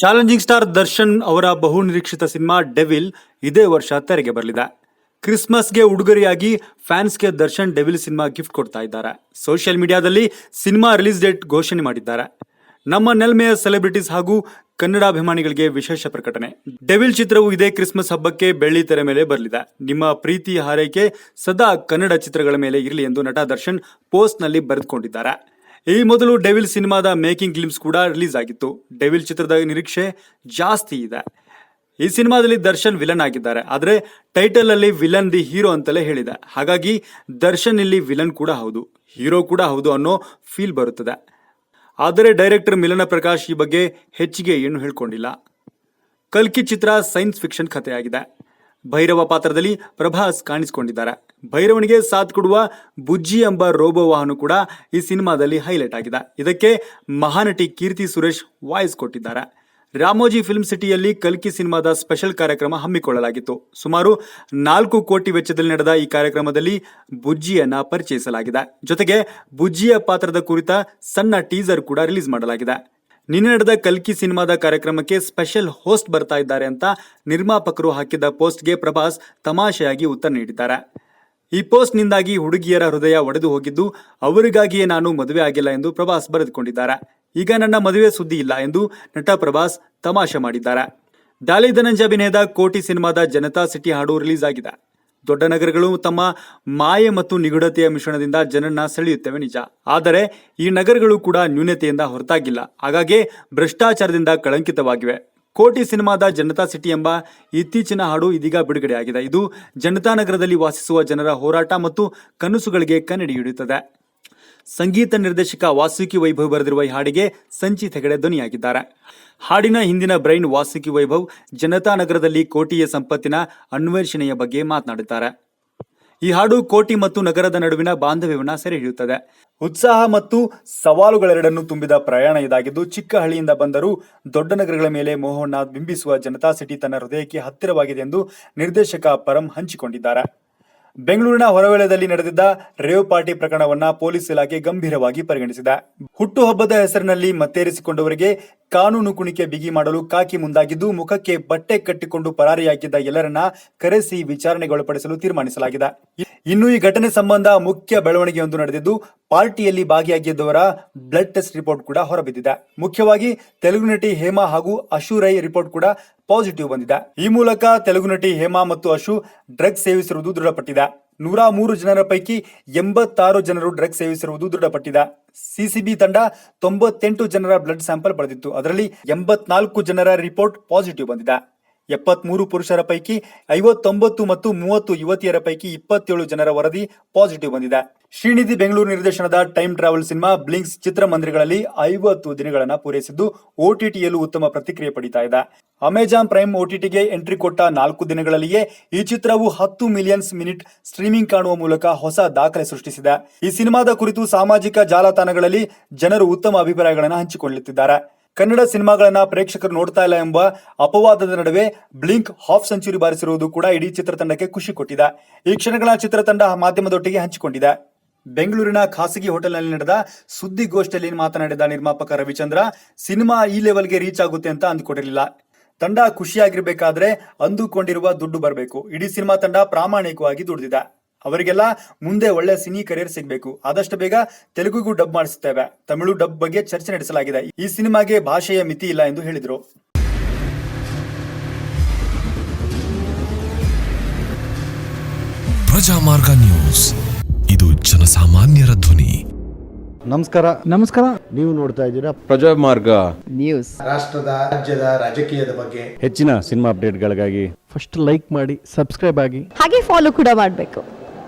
Challenging star Darshan ಅವರ ಬಹುನಿರೀಕ್ಷಿತ cinema devil ಇದೇ ವರ್ಷ ತೆರೆಗೆ ಬರಲಿದೆ. ಕ್ರಿಸ್ಮಸ್ಗೆ ಉಡುಗೊರೆಯಾಗಿ ಫ್ಯಾನ್ಸ್ಗೆ ದರ್ಶನ್ ಡೆವಿಲ್ ಸಿನಿಮಾ ಗಿಫ್ಟ್ ಕೊಡ್ತಾ ಇದ್ದಾರೆ. ಸೋಷಿಯಲ್ ಮೀಡಿಯಾದಲ್ಲಿ ಸಿನಿಮಾ ರಿಲೀಸ್ ಡೇಟ್ ಘೋಷಣೆ ಮಾಡಿದ್ದಾರೆ. ನಮ್ಮ ನೆಲ್ಮೆಯ ಸೆಲೆಬ್ರಿಟೀಸ್ ಹಾಗೂ ಕನ್ನಡಾಭಿಮಾನಿಗಳಿಗೆ ವಿಶೇಷ ಪ್ರಕಟಣೆ. ಡೆವಿಲ್ ಚಿತ್ರವು ಇದೇ ಕ್ರಿಸ್ಮಸ್ ಹಬ್ಬಕ್ಕೆ ಬೆಳ್ಳಿ ತೆರೆ ಮೇಲೆ ಬರಲಿದೆ. ನಿಮ್ಮ ಪ್ರೀತಿ ಹಾರೈಕೆ ಸದಾ ಕನ್ನಡ ಚಿತ್ರಗಳ ಮೇಲೆ ಇರಲಿ ಎಂದು ನಟ ದರ್ಶನ್ ಪೋಸ್ಟ್ ನಲ್ಲಿ ಬರೆದುಕೊಂಡಿದ್ದಾರೆ. ಈ ಮೊದಲು ಡೆವಿಲ್ ಸಿನಿಮಾದ ಮೇಕಿಂಗ್ ಗ್ಲಿಮ್ಸ್ ಕೂಡ ರಿಲೀಸ್ ಆಗಿತ್ತು. ಡೆವಿಲ್ ಚಿತ್ರದ ನಿರೀಕ್ಷೆ ಜಾಸ್ತಿ ಇದೆ. ಈ ಸಿನಿಮಾದಲ್ಲಿ ದರ್ಶನ್ ವಿಲನ್ ಆಗಿದ್ದಾರೆ. ಆದರೆ ಟೈಟಲ್ ಅಲ್ಲಿ ವಿಲನ್ ದಿ ಹೀರೋ ಅಂತಲೇ ಹೇಳಿದೆ. ಹಾಗಾಗಿ ದರ್ಶನ್ ಇಲ್ಲಿ ವಿಲನ್ ಕೂಡ ಹೌದು, ಹೀರೋ ಕೂಡ ಹೌದು ಅನ್ನೋ ಫೀಲ್ ಬರುತ್ತದೆ. ಆದರೆ ಡೈರೆಕ್ಟರ್ ಮಿಲನ ಪ್ರಕಾಶ್ ಈ ಬಗ್ಗೆ ಹೆಚ್ಚಿಗೆ ಏನು ಹೇಳ್ಕೊಂಡಿಲ್ಲ. ಕಲ್ಕಿ ಚಿತ್ರ ಸೈನ್ಸ್ ಫಿಕ್ಷನ್ ಕಥೆಯಾಗಿದೆ. ಭೈರವ ಪಾತ್ರದಲ್ಲಿ ಪ್ರಭಾಸ್ ಕಾಣಿಸಿಕೊಂಡಿದ್ದಾರೆ. ಭೈರವನಿಗೆ ಸಾಥ್ ಕೊಡುವ ಬುಜ್ಜಿ ಎಂಬ ರೋಬೋ ವಾಹನ ಕೂಡ ಈ ಸಿನಿಮಾದಲ್ಲಿ ಹೈಲೈಟ್ ಆಗಿದೆ. ಇದಕ್ಕೆ ಮಹಾನಟಿ ಕೀರ್ತಿ ಸುರೇಶ್ ವಾಯ್ಸ್ ಕೊಟ್ಟಿದ್ದಾರೆ. ರಾಮೋಜಿ ಫಿಲ್ಮ್ ಸಿಟಿಯಲ್ಲಿ ಕಲ್ಕಿ ಸಿನಿಮಾದ ಸ್ಪೆಷಲ್ ಕಾರ್ಯಕ್ರಮ ಹಮ್ಮಿಕೊಳ್ಳಲಾಗಿತ್ತು. ಸುಮಾರು 4 ಕೋಟಿ ವೆಚ್ಚದಲ್ಲಿ ನಡೆದ ಈ ಕಾರ್ಯಕ್ರಮದಲ್ಲಿ ಬುಜ್ಜಿಯನ್ನ ಪರಿಚಯಿಸಲಾಗಿದೆ. ಜೊತೆಗೆ ಬುಜ್ಜಿಯ ಪಾತ್ರದ ಕುರಿತ ಸಣ್ಣ ಟೀಸರ್ ಕೂಡ ರಿಲೀಸ್ ಮಾಡಲಾಗಿದೆ. ನಿನ್ನೆ ನಡೆದ ಕಲ್ಕಿ ಸಿನಿಮಾದ ಕಾರ್ಯಕ್ರಮಕ್ಕೆ ಸ್ಪೆಷಲ್ ಹೋಸ್ಟ್ ಬರ್ತಾ ಇದ್ದಾರೆ ಅಂತ ನಿರ್ಮಾಪಕರು ಹಾಕಿದ್ದ ಪೋಸ್ಟ್ಗೆ ಪ್ರಭಾಸ್ ತಮಾಷೆಯಾಗಿ ಉತ್ತರ ನೀಡಿದ್ದಾರೆ. ಈ ಪೋಸ್ಟ್ನಿಂದಾಗಿ ಹುಡುಗಿಯರ ಹೃದಯ ಒಡೆದು ಹೋಗಿದ್ದು, ಅವರಿಗಾಗಿಯೇ ನಾನು ಮದುವೆ ಆಗಿಲ್ಲ ಎಂದು ಪ್ರಭಾಸ್ ಬರೆದುಕೊಂಡಿದ್ದಾರೆ. ಈಗ ನನ್ನ ಮದುವೆ ಸುದ್ದಿ ಇಲ್ಲ ಎಂದು ನಟ ಪ್ರಭಾಸ್ ತಮಾಷೆ ಮಾಡಿದ್ದಾರೆ. ಡಾಲಿ ಧನಂಜಯ ಅಭಿನಯದ ಕೋಟಿ ಸಿನಿಮಾದ ಜನತಾ ಸಿಟಿ ಹಾಡು ರಿಲೀಸ್ ಆಗಿದೆ. ದೊಡ್ಡ ನಗರಗಳು ತಮ್ಮ ಮಾಯೆ ಮತ್ತು ನಿಗೂಢತೆಯ ಮಿಶ್ರಣದಿಂದ ಜನರನ್ನ ಸೆಳೆಯುತ್ತವೆ ನಿಜ. ಆದರೆ ಈ ನಗರಗಳು ಕೂಡ ನ್ಯೂನತೆಯಿಂದ ಹೊರತಾಗಿಲ್ಲ. ಹಾಗಾಗಿ ಭ್ರಷ್ಟಾಚಾರದಿಂದ ಕಳಂಕಿತವಾಗಿವೆ. ಕೋಟಿ ಸಿನಿಮಾದ ಜನತಾ ಸಿಟಿ ಎಂಬ ಇತ್ತೀಚಿನ ಹಾಡು ಇದೀಗ ಬಿಡುಗಡೆಯಾಗಿದೆ. ಇದು ಜನತಾ ನಗರದಲ್ಲಿ ವಾಸಿಸುವ ಜನರ ಹೋರಾಟ ಮತ್ತು ಕನಸುಗಳಿಗೆ ಕನ್ನಡಿ ಹಿಡಿಯುತ್ತದೆ. ಸಂಗೀತ ನಿರ್ದೇಶಕ ವಾಸುಕಿ ವೈಭವ್ ಬರೆದಿರುವ ಈ ಹಾಡಿಗೆ ಸಂಚಿತ್ ಹೆಗಡೆ ಧ್ವನಿಯಾಗಿದ್ದಾರೆ. ಹಾಡಿನ ಹಿಂದಿನ ಬ್ರೈನ್ ವಾಸುಕಿ ವೈಭವ್ ಜನತಾ ನಗರದಲ್ಲಿ ಕೋಟಿಯ ಸಂಪತ್ತಿನ ಅನ್ವೇಷಣೆಯ ಬಗ್ಗೆ ಮಾತನಾಡುತ್ತಾರೆ. ಈ ಹಾಡು ಕೋಟಿ ಮತ್ತು ನಗರದ ನಡುವಿನ ಬಾಂಧವ್ಯವನ್ನು ಸೆರೆ ಹಿಡಿಯುತ್ತದೆ. ಉತ್ಸಾಹ ಮತ್ತು ಸವಾಲುಗಳೆರಡನ್ನು ತುಂಬಿದ ಪ್ರಯಾಣ ಇದಾಗಿದ್ದು, ಚಿಕ್ಕ ಹಳ್ಳಿಯಿಂದ ಬಂದರೂ ದೊಡ್ಡ ನಗರಗಳ ಮೇಲೆ ಮೋಹವನ್ನು ಬಿಂಬಿಸುವ ಜನತಾ ಸಿಟಿ ತನ್ನ ಹೃದಯಕ್ಕೆ ಹತ್ತಿರವಾಗಿದೆ ಎಂದು ನಿರ್ದೇಶಕ ಪರಂ ಹಂಚಿಕೊಂಡಿದ್ದಾರೆ. ಬೆಂಗಳೂರಿನ ಹೊರವಲಯದಲ್ಲಿ ನಡೆದಿದ್ದ ರೇವ್ ಪಾರ್ಟಿ ಪ್ರಕರಣವನ್ನ ಪೊಲೀಸ್ ಇಲಾಖೆ ಗಂಭೀರವಾಗಿ ಪರಿಗಣಿಸಿದೆ. ಹುಟ್ಟುಹಬ್ಬದ ಹೆಸರಿನಲ್ಲಿ ಮತ್ತೇರಿಸಿಕೊಂಡವರಿಗೆ ಕಾನೂನು ಕುಣಿಕೆ ಬಿಗಿ ಮಾಡಲು ಕಾಕಿ ಮುಂದಾಗಿದ್ದು, ಮುಖಕ್ಕೆ ಬಟ್ಟೆ ಕಟ್ಟಿಕೊಂಡು ಪರಾರಿಯಾಗಿದ್ದ ಎಲ್ಲರನ್ನ ಕರೆಸಿ ವಿಚಾರಣೆಗೊಳಪಡಿಸಲು ತೀರ್ಮಾನಿಸಲಾಗಿದೆ. ಇನ್ನು ಈ ಘಟನೆ ಸಂಬಂಧ ಮುಖ್ಯ ಬೆಳವಣಿಗೆಯೊಂದು ನಡೆದಿದ್ದು, ಪಾರ್ಟಿಯಲ್ಲಿ ಭಾಗಿಯಾಗಿದ್ದವರ ಬ್ಲಡ್ ಟೆಸ್ಟ್ ರಿಪೋರ್ಟ್ ಕೂಡ ಹೊರಬಿದ್ದಿದೆ. ಮುಖ್ಯವಾಗಿ ತೆಲುಗು ನಟಿ ಹೇಮಾ ಹಾಗೂ ಅಶು ರೈ ರಿಪೋರ್ಟ್ ಕೂಡ ಪಾಸಿಟಿವ್ ಬಂದಿದೆ. ಈ ಮೂಲಕ ತೆಲುಗು ನಟಿ ಹೇಮಾ ಮತ್ತು ಅಶು ಡ್ರಗ್ಸ್ ಸೇವಿಸಿರುವುದು ದೃಢಪಟ್ಟಿದೆ. 103 ಜನರ ಪೈಕಿ 86 ಜನರು ಡ್ರಗ್ಸ್ ಸೇವಿಸಿರುವುದು ದೃಢಪಟ್ಟಿದೆ. ಸಿಸಿಬಿ ತಂಡ 98 ಜನರ ಬ್ಲಡ್ ಸ್ಯಾಂಪಲ್ ಪಡೆದಿತ್ತು. ಅದರಲ್ಲಿ 84 ಜನರ ರಿಪೋರ್ಟ್ ಪಾಸಿಟಿವ್ ಬಂದಿದೆ. 73 ಪುರುಷರ ಪೈಕಿ 59 ಮತ್ತು 30 ಯುವತಿಯರ ಪೈಕಿ 27 ಜನರ ವರದಿ ಪಾಸಿಟಿವ್ ಬಂದಿದೆ. ಶ್ರೀನಿಧಿ ಬೆಂಗಳೂರು ನಿರ್ದೇಶನದ ಟೈಮ್ ಟ್ರಾವೆಲ್ ಸಿನಿಮಾ ಬ್ಲಿಂಕ್ಸ್ ಚಿತ್ರಮಂದಿರಗಳಲ್ಲಿ 50 ದಿನಗಳನ್ನು ಪೂರೈಸಿದ್ದು, OTTಯಲ್ಲೂ ಉತ್ತಮ ಪ್ರತಿಕ್ರಿಯೆ ಪಡಿತಾ ಇದೆ. ಅಮೆಜಾನ್ ಪ್ರೈಮ್ OTTಗೆ ಎಂಟ್ರಿ ಕೊಟ್ಟ 4 ದಿನಗಳಲ್ಲಿಯೇ ಈ ಚಿತ್ರವು 10 ಮಿಲಿಯನ್ಸ್ ಮಿನಿಟ್ ಸ್ಟ್ರೀಮಿಂಗ್ ಕಾಣುವ ಮೂಲಕ ಹೊಸ ದಾಖಲೆ ಸೃಷ್ಟಿಸಿದೆ. ಈ ಸಿನಿಮಾದ ಕುರಿತು ಸಾಮಾಜಿಕ ಜಾಲತಾಣಗಳಲ್ಲಿ ಜನರು ಉತ್ತಮ ಅಭಿಪ್ರಾಯಗಳನ್ನು ಹಂಚಿಕೊಳ್ಳುತ್ತಿದ್ದಾರೆ. ಕನ್ನಡ ಸಿನಿಮಾಗಳನ್ನ ಪ್ರೇಕ್ಷಕರು ನೋಡ್ತಾ ಇಲ್ಲ ಎಂಬ ಅಪವಾದದ ನಡುವೆ ಬ್ಲಿಂಕ್ ಹಾಫ್ ಸೆಂಚುರಿ ಬಾರಿಸಿರುವುದು ಕೂಡ ಇಡೀ ಚಿತ್ರತಂಡಕ್ಕೆ ಖುಷಿ ಕೊಟ್ಟಿದೆ. ಈ ಕ್ಷಣಗಳ ಚಿತ್ರತಂಡ ಮಾಧ್ಯಮದೊಟ್ಟಿಗೆ ಹಂಚಿಕೊಂಡಿದೆ. ಬೆಂಗಳೂರಿನ ಖಾಸಗಿ ಹೋಟೆಲ್ನಲ್ಲಿ ನಡೆದ ಸುದ್ದಿಗೋಷ್ಠಿಯಲ್ಲಿ ಮಾತನಾಡಿದ ನಿರ್ಮಾಪಕ ರವಿಚಂದ್ರ, ಸಿನಿಮಾ ಈ ಲೆವೆಲ್ಗೆ ರೀಚ್ ಆಗುತ್ತೆ ಅಂತ ಅಂದುಕೊಂಡಿರಲಿಲ್ಲ. ತಂಡ ಖುಷಿಯಾಗಿರ್ಬೇಕಾದ್ರೆ ಅಂದುಕೊಂಡಿರುವ ದುಡ್ಡು ಬರಬೇಕು. ಇಡೀ ಸಿನಿಮಾ ತಂಡ ಪ್ರಾಮಾಣಿಕವಾಗಿ ದುಡಿದಿದೆ. ಅವರಿಗೆಲ್ಲ ಮುಂದೆ ಒಳ್ಳೆ ಸಿನಿ ಕರಿಯರ್ ಸಿಗಬೇಕು. ಆದಷ್ಟು ಬೇಗ ತೆಲುಗುಗೂ ಡಬ್ ಮಾಡಿಸುತ್ತೇವೆ. ತಮಿಳು ಡಬ್ ಬಗ್ಗೆ ಚರ್ಚೆ ನಡೆಸಲಾಗಿದೆ. ಈ ಸಿನಿಮಾಗೆ ಭಾಷೆಯ ಮಿತಿ ಇಲ್ಲ ಎಂದು ಹೇಳಿದರು. ಪ್ರಜಾಮಾರ್ಗ ನ್ಯೂಸ್, ಇದು ಜನಸಾಮಾನ್ಯರ ಧ್ವನಿ. ನಮಸ್ಕಾರ. ನೀವು ನೋಡ್ತಾ ಇದ್ದೀರಾ ಪ್ರಜಾಮಾರ್ಗ ನ್ಯೂಸ್. ರಾಷ್ಟ್ರದ ರಾಜ್ಯದ ರಾಜಕೀಯದ ಬಗ್ಗೆ ಹೆಚ್ಚಿನ ಸಿನಿಮಾ ಅಪ್ಡೇಟ್ಗಳಿಗಾಗಿ ಫಸ್ಟ್ ಲೈಕ್ ಮಾಡಿ, ಸಬ್ಸ್ಕ್ರೈಬ್ ಆಗಿ, ಹಾಗೆ ಫಾಲೋ ಕೂಡ ಮಾಡಬೇಕು.